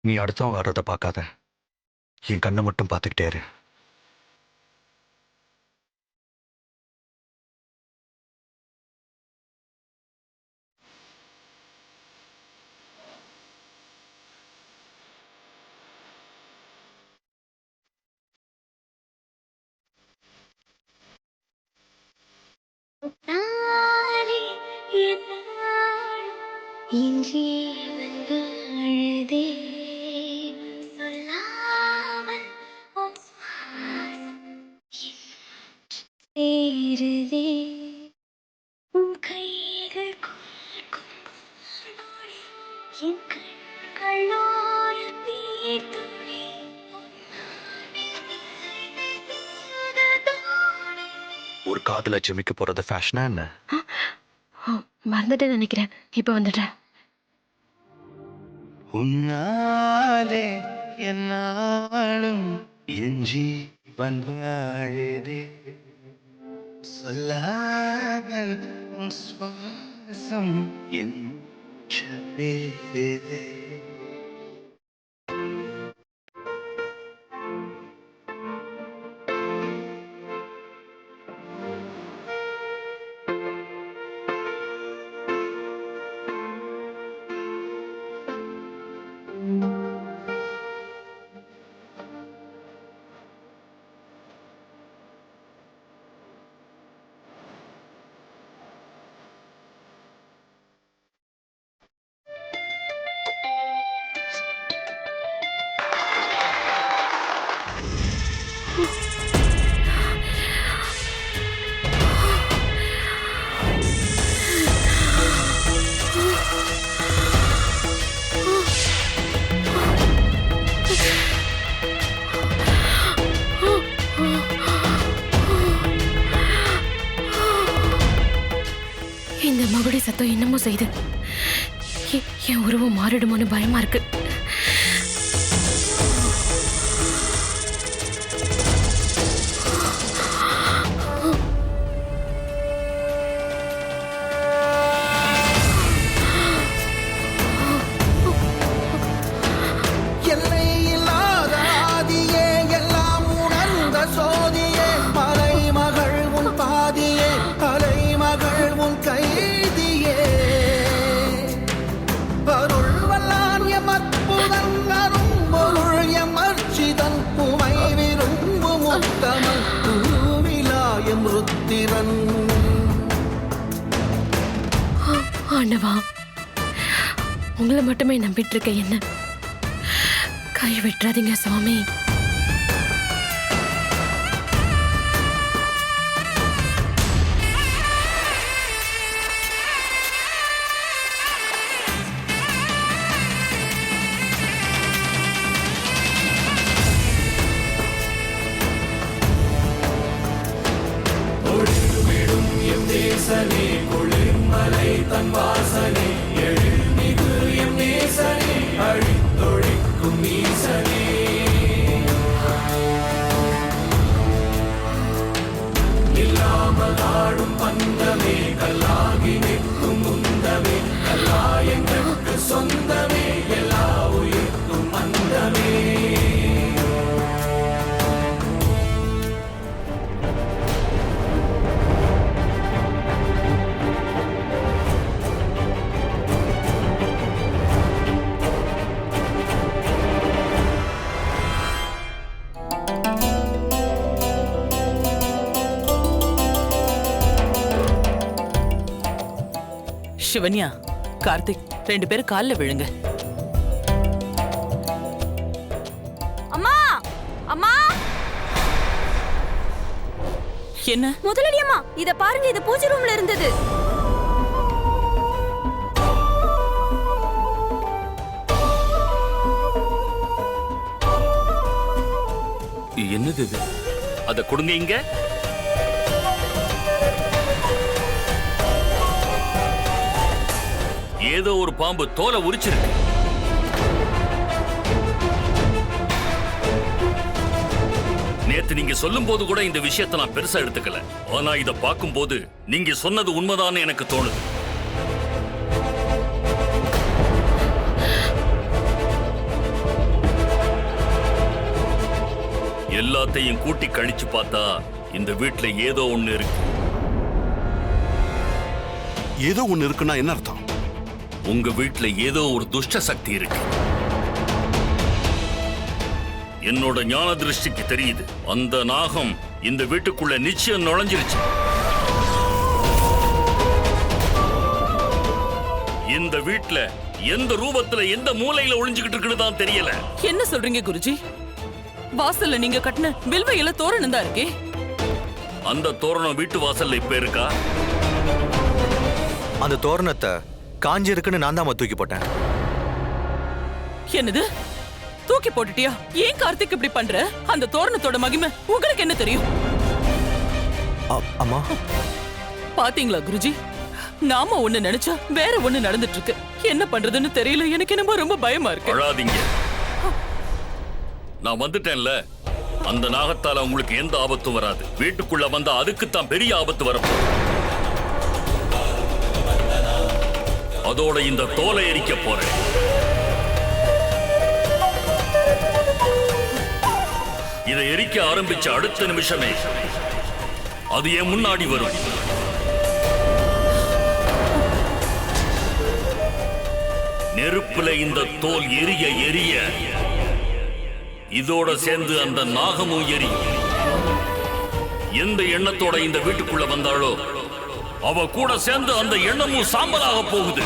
நீ அடுத்தவங்க வர்றதை பார்க்காத, என் கண்ணை மட்டும் பார்த்துக்கிட்டே இரு. இன்றே வந்து அழுதே சொல்லாமல் உன் சுவாசம் சேருதே உன் கைகள் கோர்க்கும் நொடி என் கண்களோர தீர்த்துளி ஒரு காதல ஜெமிக்க போறது ஃபேஷனா என்ன? மறந்துட்டேன்னு நினைக்கிறேன். இப்ப வந்துடுறேன். உன்னாலே என்னாலும் எஞ்சி வந்தாழதே சொல்லாமல் உன் சுவாசம் என் செவிதே. இந்த மகுடி சத்தம் என்னமோ செய்து என் உருவம் மாறிடுமோன்னு பயமா இருக்கு. ஆண்டவா, உங்களை மட்டுமே நம்பிட்டு இருக்க என்ன கை விட்டுறாதீங்க சுவாமி. குளிர்மலை தன் வாசனை எழுமிகு எம் நேசனே அழித்தொழிக்கும் ஈசனே இல்லாமல் ஆடும் பந்தமே கல்லாகி நிற்கும் முந்தமே கல்லாயங்களுக்கு சொந்தமே எல்லா உயிர்க்கும் மந்தமே. சிவன்யா, கார்த்திக், 2 பேரும் கால்ல விழுங்க. அம்மா, அம்மா, என்ன? முதலடி அம்மா, இத பாருங்க, இது பூஜை ரூம்ல இருந்தது. என்னது இது? அத கொடுங்க இங்க. ஏதோ ஒரு பாம்பு தோலை உரிச்சிருக்கு. நேத்து நீங்க சொல்லும் போது கூட இந்த விஷயத்தை நான் பெருசா எடுத்துக்கல. ஆனா இத பார்க்கும் போது நீங்க சொன்னது உண்மைதான் எனக்கு தோணுது. எல்லாத்தையும் கூட்டி கழிச்சு பார்த்தா இந்த வீட்டுல ஏதோ ஒண்ணு இருக்கு. ஏதோ ஒண்ணு இருக்குன்னா என்ன அர்த்தம்? உங்க வீட்டுல ஏதோ ஒரு துஷ்ட சக்தி இருக்கு. என்னோட ஞான திருஷ்டிக்கு தெரியுது. அந்த நாகம் இந்த வீட்டுக்குள்ள நிச்சயம் நுழைஞ்சிருச்சு. இந்த வீட்டுல எந்த ரூபத்துல எந்த மூலையில ஒளிஞ்சுக்கிட்டு இருக்குன்னு தான் தெரியல. என்ன சொல்றீங்க குருஜி? வாசல்ல நீங்க கட்டின வில்வ இல தோரணம் தான் இருக்கே. அந்த தோரணம் வீட்டு வாசல்ல இப்ப இருக்கா? அந்த தோரணத்தை காஞ்சி இருக்குன்னு நான் தான் தூக்கி போட்டேன். என்னது தூக்கி போட்டுட்டியா? ஏன் கார்த்திக் இப்படி பண்ற? அந்த தோரணத்தோட மகிமை உங்களுக்கு என்ன தெரியும்? அம்மா பாத்தீங்களா குருஜி, நாம ஒண்ணு நினைச்சா வேற ஒண்ணு நடந்துட்டு இருக்கு. என்ன பண்றதுன்னு தெரியல. எனக்கு என்னமோ ரொம்ப பயமா இருக்கு. அழாதீங்க, நான் வந்துட்டேன்ல. அந்த நாகத்தால உங்களுக்கு எந்த ஆபத்தும் வராது. வீட்டுக்குள்ள வந்தா அதுக்குத்தான் பெரிய ஆபத்து வரப்போகுது. அதோட இந்த தோலை எரிக்க போறேன். இதை எரிக்க ஆரம்பிச்ச அடுத்த நிமிஷமே அது என் முன்னாடி வரும். நெருப்புல இந்த தோல் எரிய எரிய இதோட சேர்ந்து அந்த நாகமும் எரியும். எந்த எண்ணத்தோட இந்த வீட்டுக்குள்ள வந்தாளோ அவ கூட சேர்ந்து அந்த எண்ணமும் சாம்பலாக போகுது.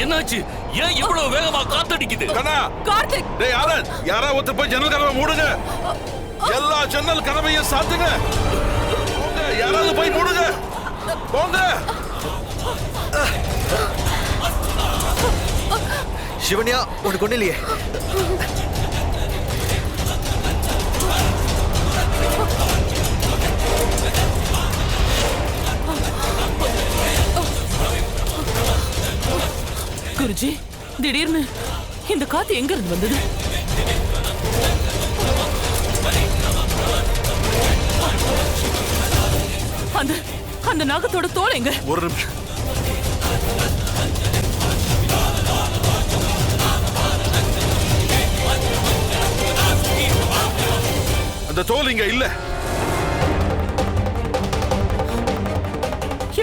என்னாச்சு? ஏன் இவ்வளவு வேகமா காத்தடிக்குது? கார்த்திக், டேய் ஆனந்த், யாரா ஒருத்தர் போய் ஜன்னல் கதவை மூடுங்க. எல்லா ஜன்னல் கதவையும் சாத்துங்க. போங்க, யாராவது போய் மூடுங்க. போங்க. சிவன்யா, உனக்கு ஒண்ணு இல்லையே? குருஜி, திடீர்னு இந்த காத்து எங்க இருந்து வந்தது? அந்த அந்த நாகத்தோட தோல் எங்க? ஒரு நிமிஷம். அந்த தோல் இங்க இல்ல.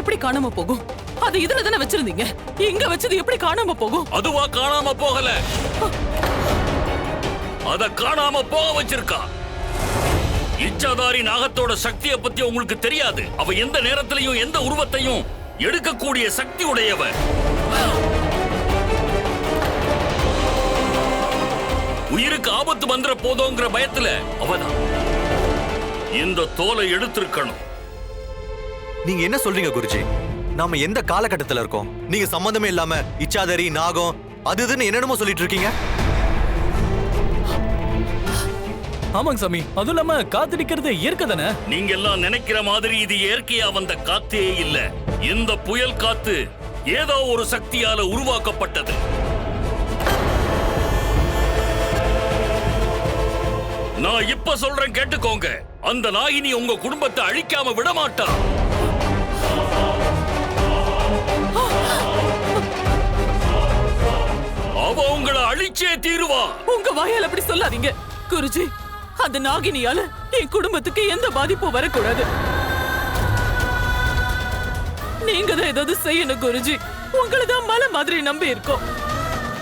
எப்படி காணாம போகும்? அது இதுல தானே வச்சிருந்தீங்க. இங்க வச்சது எப்படி காணாம போகும்? அதுவா காணாம போகல, அத காணாம போக வச்சிருக்கா. இச்சாதாரி நாகத்தோட சக்தியை பத்தி உங்களுக்கு தெரியாது. அவ எந்த நேரத்திலையும் எந்த உருவத்தையும் எடுக்கக்கூடிய சக்தி உடையவ. உயிருக்கு ஆபத்து வந்துற போதோங்கிற பயத்துல அவதான் இந்த தோலை எடுத்திருக்கணும். நீங்க என்ன சொல்றீங்க குருஜி? நாம எந்த காலகட்டத்துல இருக்கோம்? நீங்க சம்பந்தமே இல்லாம இச்சாதாரி நாகம் அது இதுன்னு என்னென்னமோ சொல்லிட்டு இருக்கீங்க. ஆமாங்க சாமி, அதுவும் இல்லாம காத்தடிக்கிறது இயற்கை தானே. நீங்க எல்லாம் நினைக்கிற மாதிரி இது இயற்கையா வந்த காத்தே இல்ல. இந்த புயல் காத்து ஏதோ ஒரு சக்தியால உருவாக்கப்பட்டது. நான் இப்ப சொல்றேன், கேட்டுக்கோங்க. அந்த நாகினி உங்க குடும்பத்தை அழிக்காம விட மாட்டா. அவ உங்களை அழிச்சே தீருவா. உங்க வாயால் அப்படி சொல்லாதீங்க குருஜி. அந்த நாகினியால என் குடும்பத்துக்கு எந்த பாதிப்பும் வரக்கூடாது. நீங்க நீங்களும் ஏதாவது செய்யணும் குருஜி. உங்களை தான் மலை மாதிரி நம்பி இருக்கோம்.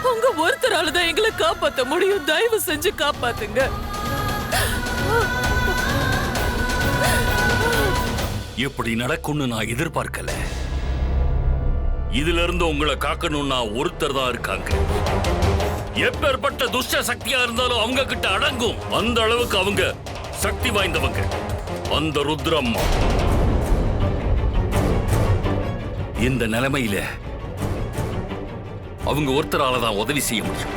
உங்க ஒருத்தரால தான் எங்களை காப்பாத்த முடியும். தயவு செஞ்சு காப்பாத்துங்க. இப்படி நடக்கும்னு நான் எதிர்பார்க்கல. இதுல இருந்து உங்களை காக்கணும்னா ஒருத்தர் தான் இருக்காங்க. எப்பேற்பட்ட துஷ்ட சக்தியா இருந்தாலும் அவங்க கிட்ட அடங்கும். அந்த அளவுக்கு அவங்க சக்தி வாய்ந்தவங்க. அந்த ருத்ரம்மா. இந்த நிலைமையில அவங்க ஒருத்தரால தான் உதவி செய்ய முடியும்.